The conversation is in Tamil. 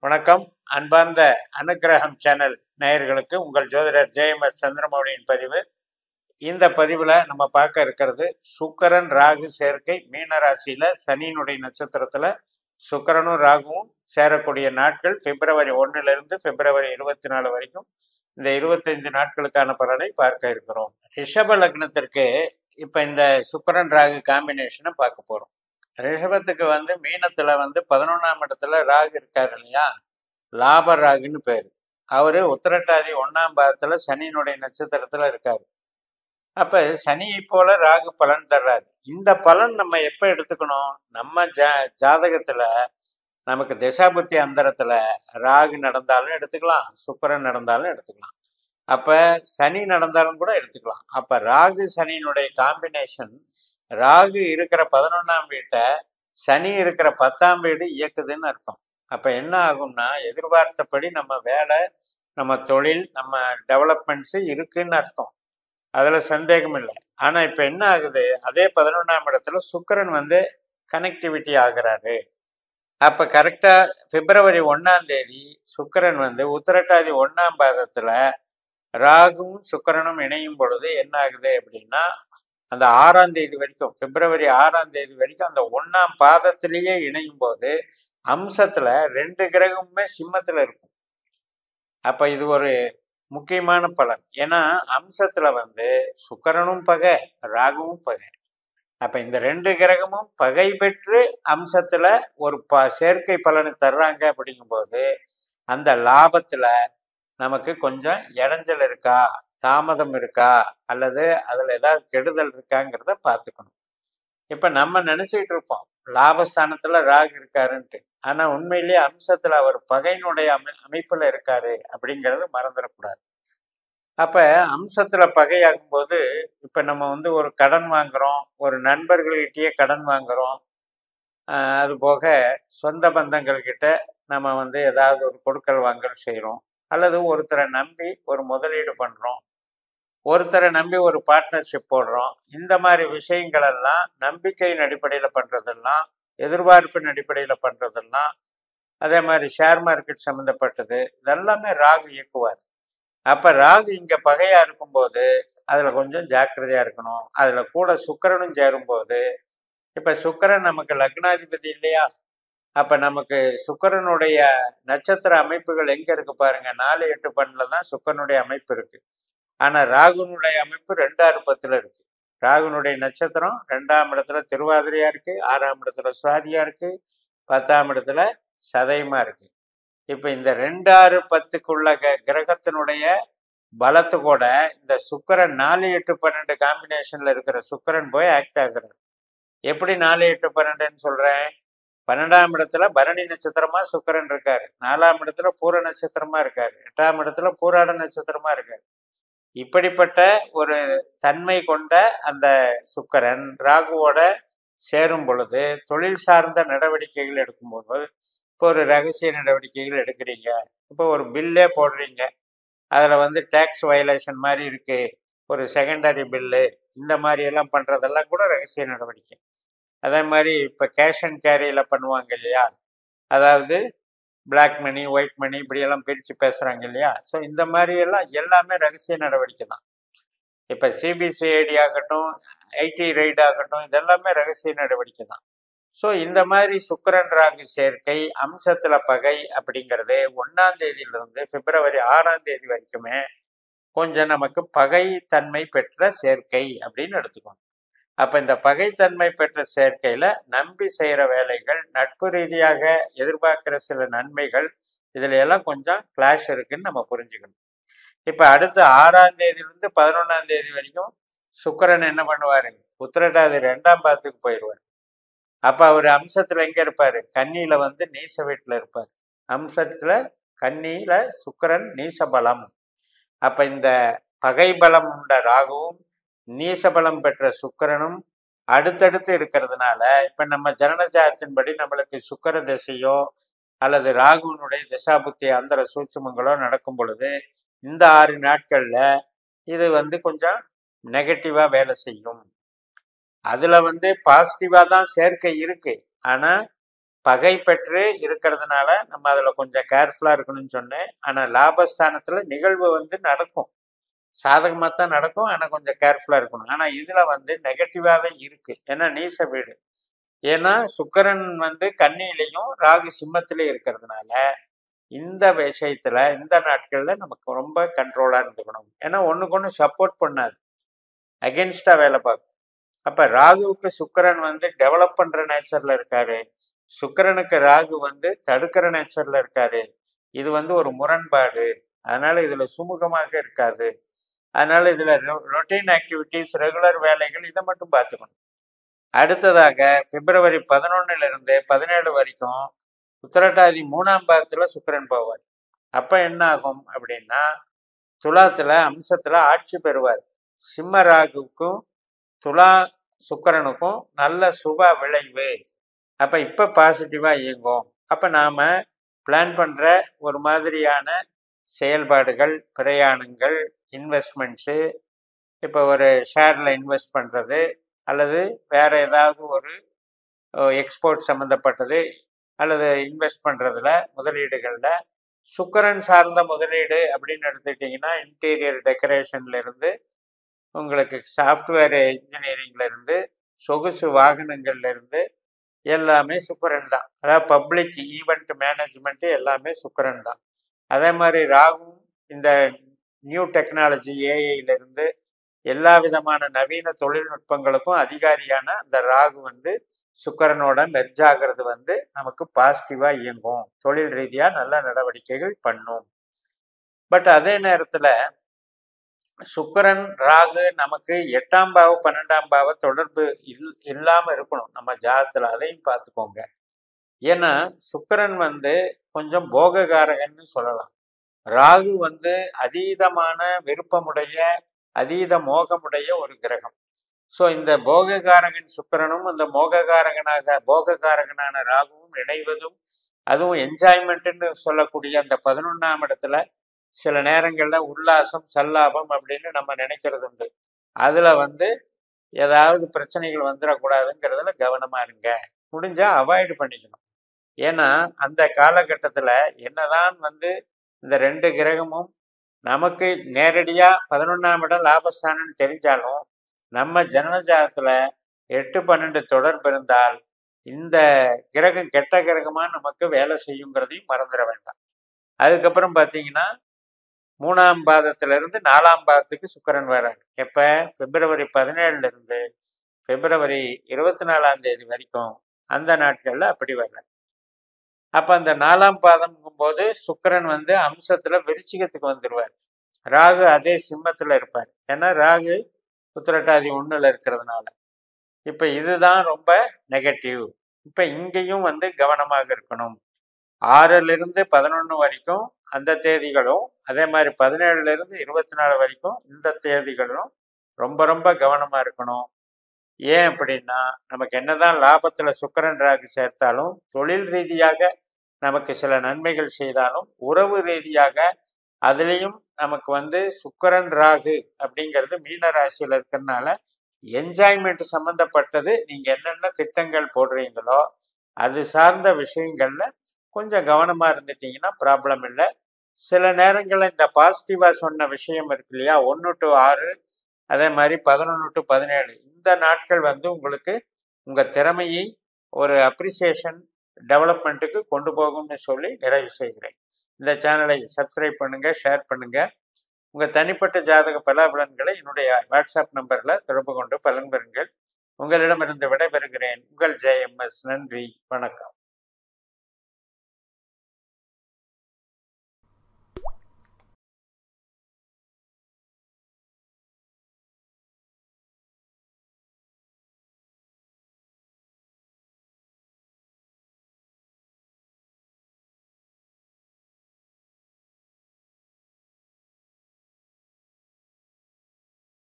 வணக்கம். அன்பார்ந்த அனுக்கிரகம் சேனல் நேயர்களுக்கு உங்கள் ஜோதிடர் ஜெயமஸ் சந்திரமௌலியின் பதிவு. இந்த பதிவில் நம்ம பார்க்க இருக்கிறது சுக்கிரன் ராகு சேர்க்கை. மீன ராசியில் சனியினுடைய நட்சத்திரத்தில் சுக்கிரனும் ராகுவும் சேரக்கூடிய நாட்கள் பிப்ரவரி 1லிருந்து பிப்ரவரி 24 வரைக்கும். இந்த 25 நாட்களுக்கான பலனை பார்க்க இருக்கிறோம். ரிஷப லக்னத்திற்கு இப்போ இந்த சுக்கிரன் ராகு காம்பினேஷனை பார்க்க போகிறோம். ரிஷபத்துக்கு மீனத்துல 11ஆம் இடத்துல ராகு இருக்காரு இல்லையா, லாப ராகுன்னு பேரு. அவரு உத்திரட்டாதி 1ஆம் பாதத்துல சனியினுடைய நட்சத்திரத்துல இருக்காரு. அப்ப சனியை போல ராகு பலன் தர்றாரு. இந்த பலன் நம்ம எப்ப எடுத்துக்கணும்? நம்ம ஜாதகத்துல நமக்கு திசாபுத்தி அந்தரத்துல ராகு நடந்தாலும் எடுத்துக்கலாம், சுக்கிரன் நடந்தாலும் எடுத்துக்கலாம், அப்ப சனி நடந்தாலும் கூட எடுத்துக்கலாம். அப்ப ராகு சனியினுடைய காம்பினேஷன், ராகு இருக்கிற 11ஆம் வீட்டை சனி இருக்கிற 10ஆம் வீடு இயக்குதுன்னு அர்த்தம். அப்ப என்ன ஆகும்னா, எதிர்பார்த்தபடி நம்ம வேலை, நம்ம தொழில், நம்ம டெவலப்மெண்ட்ஸ் இருக்குன்னு அர்த்தம். அதுல சந்தேகம் இல்லை. ஆனா இப்ப என்ன ஆகுது, அதே 11ஆம் இடத்துல சுக்கிரன் கனெக்டிவிட்டி ஆகிறாரு. அப்ப கரெக்டா பிப்ரவரி 1ஆம் தேதி சுக்கிரன் உத்திரட்டாதி 1ஆம் பாதத்துல ராகுவும் சுக்கிரனும் இணையும் பொழுது என்ன ஆகுது அப்படின்னா, அந்த 6ஆம் தேதி வரைக்கும், பிப்ரவரி 6ஆம் தேதி வரைக்கும் அந்த 1ஆம் பாதத்திலேயே இணையும் போது அம்சத்துல 2 கிரகமுமே சிம்மத்துல இருக்கும். அப்ப இது ஒரு முக்கியமான பலன். ஏன்னா அம்சத்துல சுக்கிரனும் பகை, ராகுவும் பகை. அப்ப இந்த 2 கிரகமும் பகை பெற்று அம்சத்துல ஒரு சேர்க்கை பலனை தர்றாங்க. அப்படிங்கும்போது அந்த லாபத்துல நமக்கு கொஞ்சம் இடைஞ்சல் இருக்கா, தாமதம் இருக்கா, அல்லது அதுல ஏதாவது கெடுதல் இருக்காங்கிறத பார்த்துக்கணும். இப்ப நம்ம நினைச்சிட்டு இருப்போம் லாபஸ்தானத்துல ராகு இருக்காருன்ட்டு. ஆனா உண்மையிலேயே அம்சத்துல அவர் பகையினுடைய அமைப்புல இருக்காரு அப்படிங்கிறது மறந்துடக்கூடாது. அப்ப அம்சத்துல பகையாகும் போது இப்ப நம்ம ஒரு கடன் வாங்குறோம், ஒரு நண்பர்கள்கிட்டயே கடன் வாங்குறோம், அது போக சொந்த பந்தங்கள் கிட்ட நம்ம ஏதாவது ஒரு கொடுக்கல் வாங்கல் செய்யறோம், அல்லது ஒருத்தரை நம்பி ஒரு முதலீடு பண்றோம், ஒருத்தரை நம்பி ஒரு பார்ட்னர்ஷிப் போடுறோம். இந்த மாதிரி விஷயங்கள் எல்லாம் நம்பிக்கையின் அடிப்படையில பண்றதெல்லாம், எதிர்பார்ப்பின் அடிப்படையில பண்றதெல்லாம், அதே மாதிரி ஷேர் மார்க்கெட் சம்மந்தப்பட்டது, இதெல்லாமே ராகு இயக்குவார். அப்ப ராகு இங்க பகையா இருக்கும்போது அதுல கொஞ்சம் ஜாக்கிரதையா இருக்கணும். அதுல கூட சுக்கிரனும் சேரும்போது, இப்ப சுக்கிரன் நமக்கு லக்னாதிபதி இல்லையா, அப்ப நமக்கு சுக்கிரனுடைய நட்சத்திர அமைப்புகள் எங்க இருக்கு பாருங்க. 4, 8, 12 தான் சுக்கிரனுடைய அமைப்பு இருக்கு. ஆனா ராகுனுடைய அமைப்பு 2, 6, 10 இருக்கு. ராகுனுடைய நட்சத்திரம் 2ஆம் இடத்துல திருவாதிரையா இருக்கு, 6ஆம் இடத்துல சுவாதியா இருக்கு, 10ஆம் இடத்துல சதயமா இருக்கு. இப்ப இந்த 2, 6, 10க்குள்ள கிரகத்தினுடைய பலத்து கூட இந்த சுக்கிரன் 4, 8, 12 காம்பினேஷன்ல இருக்கிற சுக்கிரன் போய் ஆக்ட் ஆகுறாரு. எப்படி 4, 8, 12ன்னு சொல்றேன்? 12ஆம் இடத்துல பரணி நட்சத்திரமா சுக்கிரன் இருக்காரு, 4ஆம் இடத்துல பூர நட்சத்திரமா இருக்காரு, 8ஆம் இடத்துல பூராட நட்சத்திரமா இருக்காரு. இப்படிப்பட்ட ஒரு தன்மை கொண்ட அந்த சுக்கிரன் ராகுவோட சேரும் பொழுது தொழில் சார்ந்த நடவடிக்கைகள் எடுக்கும்போது, இப்போ ஒரு ரகசிய நடவடிக்கைகள் எடுக்கிறீங்க, இப்போ ஒரு பில்லே போடுறீங்க, அதில் டேக்ஸ் வயலேஷன் மாதிரி இருக்கு, ஒரு செகண்டரி பில்லு, இந்த மாதிரி எல்லாம் பண்ணுறதெல்லாம் கூட ரகசிய நடவடிக்கை. அதே மாதிரி இப்போ கேஷ் அண்ட் கேரியில் பண்ணுவாங்க இல்லையா, அதாவது பிளாக் மணி, ஒயிட் மணி, இப்படியெல்லாம் பிரித்து பேசுகிறாங்க இல்லையா. ஸோ இந்த மாதிரி எல்லாமே ரகசிய நடவடிக்கை தான். இப்போ சிபிசிஐடி ஆகட்டும், ஐடி ரைட் ஆகட்டும், இதெல்லாமே ரகசிய நடவடிக்கை தான். ஸோ இந்த மாதிரி சுக்கிரன் ராகு சேர்க்கை, அம்சத்துல பகை அப்படிங்கிறது 1ஆம் தேதியிலிருந்து பிப்ரவரி 6ஆம் தேதி வரைக்குமே கொஞ்சம் நமக்கு பகைத்தன்மை பெற்ற சேர்க்கை அப்படின்னு எடுத்துக்கணும். அப்ப இந்த பகைத்தன்மை பெற்ற சேர்க்கையில நம்பி செய்யற வேலைகள், நட்பு ரீதியாக எதிர்பார்க்கிற சில நன்மைகள், இதுல எல்லாம் கொஞ்சம் கிளாஷ் இருக்குன்னு நம்ம புரிஞ்சுக்கணும். இப்ப அடுத்து 6ஆம் தேதியிலிருந்து 11ஆம் தேதி வரைக்கும் சுக்கிரன் என்ன பண்ணுவாரு, உத்திரட்டாதி 2ஆம் பாதத்துக்கு போயிடுவார். அப்ப அவர் அம்சத்துல எங்க இருப்பாரு? கன்னியில நீச வீட்டுல இருப்பார். அம்சத்துல கன்னியில சுக்கிரன் நீச பலம். அப்ப இந்த பகை பலம் உண்ட ராகுவும் நீசபலம் பெற்ற சுக்கிரனும் அடுத்தடுத்து இருக்கிறதுனால, இப்ப நம்ம ஜனனஜாதத்தின்படி நம்மளுக்கு சுக்கிர திசையோ அல்லது ராகுனுடைய திசாபுத்தி அந்தர சூட்சுமங்களோ நடக்கும் பொழுது இந்த 6 நாட்கள்ல இது கொஞ்சம் நெகட்டிவா வேலை செய்யும். அதுல பாசிட்டிவா தான் சேர்க்கை இருக்கு. ஆனா பகை பெற்று இருக்கிறதுனால நம்ம அதில் கொஞ்சம் கேர்ஃபுல்லாக இருக்கணும்னு சொன்னேன். ஆனால் லாபஸ்தானத்தில் நிகழ்வு வந்து நடக்கும், சாதகமாக தான் நடக்கும். ஆனால் கொஞ்சம் கேர்ஃபுல்லாக இருக்கணும். ஆனால் இதில் வந்து நெகட்டிவாகவே இருக்கு. ஏன்னா நீச வீடு. ஏன்னா சுக்கிரன் வந்து கன்னியிலையும் ராகு சிம்மத்திலையும் இருக்கிறதுனால இந்த விஷயத்துல இந்த நாட்கள்ல நமக்கு ரொம்ப கண்ட்ரோலா இருந்துக்கணும். ஏன்னா ஒண்ணுக்கு ஒண்ணு சப்போர்ட் பண்ணாது, அகென்ஸ்டா வேலை பார்க்கும். அப்ப ராகுவுக்கு சுக்கிரன் வந்து டெவலப் பண்ற நேச்சர்ல இருக்காரு, சுக்கிரனுக்கு ராகு வந்து தடுக்கிற நேச்சர்ல இருக்காரு. இது வந்து ஒரு முரண்பாடு. அதனால இதுல சுமூகமாக இருக்காது. அதனால இதுல ரொட்டீன் ஆக்டிவிட்டிஸ், ரெகுலர் வேலைகள் இதை மட்டும் பார்த்துக்கணும். அடுத்ததாக பிப்ரவரி 11 இருந்து 17 வரைக்கும் உத்திரட்டாதி 3ஆம் பாதத்துல சுக்கிரன் போவார். அப்ப என்ன ஆகும் அப்படின்னா, துலாத்துல அம்சத்துல ஆட்சி பெறுவார். சிம்ம ராகுவுக்கும் துலா சுக்கிரனுக்கும் நல்ல சுப விளைவு. அப்ப இப்ப பாசிட்டிவா இயங்கும். அப்ப நாம பிளான் பண்ற ஒரு மாதிரியான செயல்பாடுகள், பிரயாணங்கள், இன்வெஸ்ட்மெண்ட்ஸு, இப்போ ஒரு ஷேர்ல இன்வெஸ்ட் பண்றது அல்லது வேற ஏதாவது ஒரு எக்ஸ்போர்ட் சம்மந்தப்பட்டது அல்லது இன்வெஸ்ட் பண்றதுல முதலீடுகள்ல சுக்கிரன் சார்ந்த முதலீடு அப்படின்னு எடுத்துக்கிட்டிங்கன்னா, இன்டீரியர் டெக்கரேஷன்ல இருந்து உங்களுக்கு சாஃப்ட்வேர் இன்ஜினியரிங்ல இருந்து சொகுசு வாகனங்கள்ல இருந்து எல்லாமே சுக்கிரன் தான். அதாவது பப்ளிக் ஈவெண்ட் மேனேஜ்மெண்ட் எல்லாமே சுக்கிரன் தான். அதே மாதிரி ராகும் இந்த நியூ டெக்னாலஜி ஏஐல இருந்து எல்லா விதமான நவீன தொழில்நுட்பங்களுக்கும் அதிகாரியான அந்த ராகு வந்து சுக்கிரனோட மெர்ஜ் ஆகிறது வந்து நமக்கு பாசிட்டிவா இயங்கும், தொழில் ரீதியா நல்ல நடவடிக்கைகள் பண்ணும். பட் அதே நேரத்துல சுக்கிரன் ராகு நமக்கு 8ஆம் பாவ 12ஆம் பாவ தொடர்பு இல்லாம இருக்கணும் நம்ம ஜாதத்துல. அதையும் பார்த்துக்கோங்க. ஏன்னா சுக்கிரன் வந்து கொஞ்சம் போககாரகன்னு சொல்லலாம். ராகு வந்து அதீதமான விருப்பமுடைய, அதீத மோகமுடைய ஒரு கிரகம். ஸோ இந்த போககாரகன் சுக்கிரனும் இந்த போககாரகனான ராகுவும் இணைவதும், அதுவும் என்ஜாய்மெண்ட்னு சொல்லக்கூடிய அந்த 11ஆம் இடத்துல சில நேரங்கள்ல உல்லாசம், சல்லாபம் அப்படின்னு நம்ம நினைக்கிறது உண்டு. அதுல வந்து ஏதாவது பிரச்சனைகள் வந்துடக்கூடாதுங்கிறதுல கவனமா இருங்க. முடிஞ்சா அவாய்டு பண்ணிக்கணும். ஏன்னா அந்த காலகட்டத்துல என்னதான் வந்து இந்த 2 கிரகமும் நமக்கு நேரடியா 11ஆம் இடம் லாபஸ்தானம்னு தெரிஞ்சாலும், நம்ம ஜனனஜாதத்துல 8, 12 தொடர்பு இருந்தால் இந்த கிரகம் கெட்ட கிரகமா நமக்கு வேலை செய்யுங்கிறதையும் மறந்துட வேண்டாம். அதுக்கப்புறம் பார்த்தீங்கன்னா 3ஆம் பாதத்திலிருந்து 4ஆம் பாதத்துக்கு சுக்கிரன் வராரு. எப்ப? பிப்ரவரி 17 இருந்து பிப்ரவரி 24ஆம் தேதி வரைக்கும் அந்த நாட்கள்ல அப்படி வர்றாரு. அப்ப அந்த 4ஆம் பாதம்ங்கும் போது சுக்கிரன் வந்து அம்சத்துல விருச்சிகத்துக்கு வந்துருவார். ராகு அதே சிம்மத்துல இருப்பார். ஏன்னா ராகு உத்திரட்டாதி 1ல இருக்கிறதுனால. இப்ப இதுதான் ரொம்ப நெகட்டிவ். இப்ப இங்கேயும் வந்து கவனமாக இருக்கணும். 6ல இருந்து 11 வரைக்கும் அந்த தேதிகளும், அதே மாதிரி 17ல இருந்து 24 வரைக்கும் இந்த தேதிகளும் ரொம்ப ரொம்ப கவனமா இருக்கணும். ஏன் அப்படின்னா, நமக்கு என்னதான் லாபத்துல சுக்கிரன் ராகு சேர்த்தாலும், தொழில் ரீதியாக நமக்கு சில நன்மைகள் செய்தாலும், உறவு ரீதியாக அதுலேயும் நமக்கு வந்து சுக்கிரன் ராகு அப்படிங்கிறது மீன ராசியில் இருக்கிறதுனால என்ஜாய்மெண்ட் சம்மந்தப்பட்டது. நீங்க என்னென்ன திட்டங்கள் போடுறீங்களோ அது சார்ந்த விஷயங்கள்ல கொஞ்சம் கவனமா இருந்துட்டீங்கன்னா ப்ராப்ளம் இல்லை. சில நேரங்களில் இந்த பாசிட்டிவா சொன்ன விஷயம் இருக்கு இல்லையா, 1 to 6, அதே மாதிரி 11 to 17 இந்த நாட்கள் வந்து உங்களுக்கு உங்க திறமையை ஒரு அப்ரிசியேஷன் டெவலப்மெண்ட்டுக்கு கொண்டு போகும்னு சொல்லி நிறைவு செய்கிறேன். இந்த சேனலை சப்ஸ்கிரைப் பண்ணுங்க, ஷேர் பண்ணுங்க. உங்க தனிப்பட்ட ஜாதக பலாபலன்களை என்னுடைய வாட்ஸ்அப் நம்பர்ல தொடர்பு கொண்டு பலன் பெறுங்கள். உங்களிடமிருந்து விடைபெறுகிறேன். உங்கள் JMS. நன்றி, வணக்கம்.